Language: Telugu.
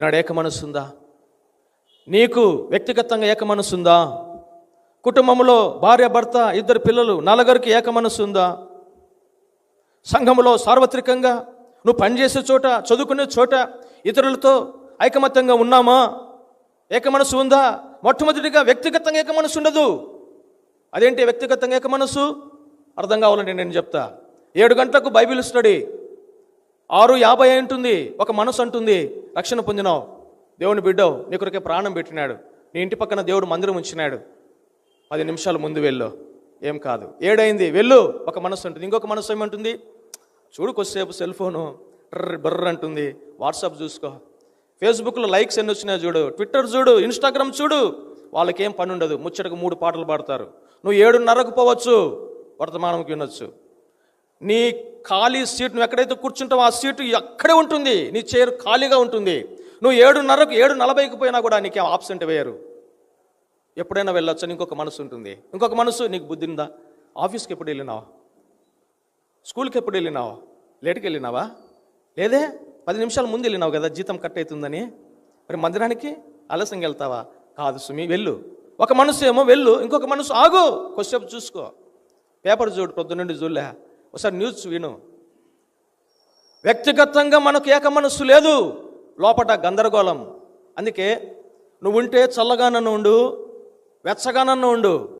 నాడు ఏక మనసుందా? నీకు వ్యక్తిగతంగా ఏక మనసుందా? కుటుంబంలో భార్య భర్త ఇద్దరు పిల్లలు నలుగురికి ఏక మనసుందా? సంఘములో సార్వత్రికంగా నువ్వు పనిచేసే చోట చదువుకునే చోట ఇతరులతో ఐకమత్యంగా ఉన్నామా? ఏక మనసు ఉందా? మొట్టమొదటిగా వ్యక్తిగతంగా ఏక మనసు ఉండదు. అదేంటి వ్యక్తిగతంగా ఏక మనసు? అర్థం కావాలంటే నేను చెప్తా. 7 గంటలకు బైబిల్ స్టడీ, 6:50 ఉంటుంది, ఒక మనసు అంటుంది రక్షణ పొందినావు, దేవుని బిడ్డవు, నీ కొరకే ప్రాణం పెట్టినాడు, నీ ఇంటి పక్కన దేవుడు మందిరం ఉంచినాడు, 10 నిమిషాలు ముందు వెళ్ళు, ఏం కాదు. 7 అయింది, వెళ్ళు, ఒక మనసు ఉంటుంది. ఇంకొక మనసు ఏమంటుంది? చూడు కొద్దిసేపు సెల్ ఫోను బర్ర అంటుంది, వాట్సాప్ చూసుకో, ఫేస్బుక్లో లైక్స్ ఎన్ని వచ్చినాయో చూడు, ట్విట్టర్ చూడు, ఇన్స్టాగ్రామ్ చూడు. వాళ్ళకేం పని ఉండదు, ముచ్చటకు 3 పాటలు పాడతారు. నువ్వు 7:30కు పోవచ్చు, వర్తమానంకి వినొచ్చు. నీ ఖాళీ సీట్, నువ్వు ఎక్కడైతే కూర్చుంటావో ఆ సీటు అక్కడే ఉంటుంది, నీ చైర్ ఖాళీగా ఉంటుంది. నువ్వు 7:30కు 7:40కి పోయినా కూడా నీకు ఆబ్సెంట్ వేయరు. ఎప్పుడైనా వెళ్ళొచ్చు అని ఇంకొక మనసు ఉంటుంది. ఇంకొక మనసు, నీకు బుద్ధి ఉందా? ఆఫీస్కి ఎప్పుడు వెళ్ళినావా? స్కూల్కి ఎప్పుడు వెళ్ళినావా? లేట్కి వెళ్ళినావా? లేదే, 10 నిమిషాల ముందు వెళ్ళినావు కదా, జీతం కట్ అవుతుందని. మరి మందిరానికి ఆలస్యంగా వెళ్తావా? కాదు సుమి, వెళ్ళు. ఒక మనసు ఏమో వెళ్ళు, ఇంకొక మనసు ఆగు, కొద్దిసేపు చూసుకో, పేపర్ చూడు, పొద్దున్నండి చూడలే, ఒకసారి న్యూస్ విను. వ్యక్తిగతంగా మనకు ఏక మనస్సు లేదు, లోపట గందరగోళం. అందుకే నువ్వు ఉంటే చల్లగానన్న ఉండు, వెచ్చగానన్న ఉండు,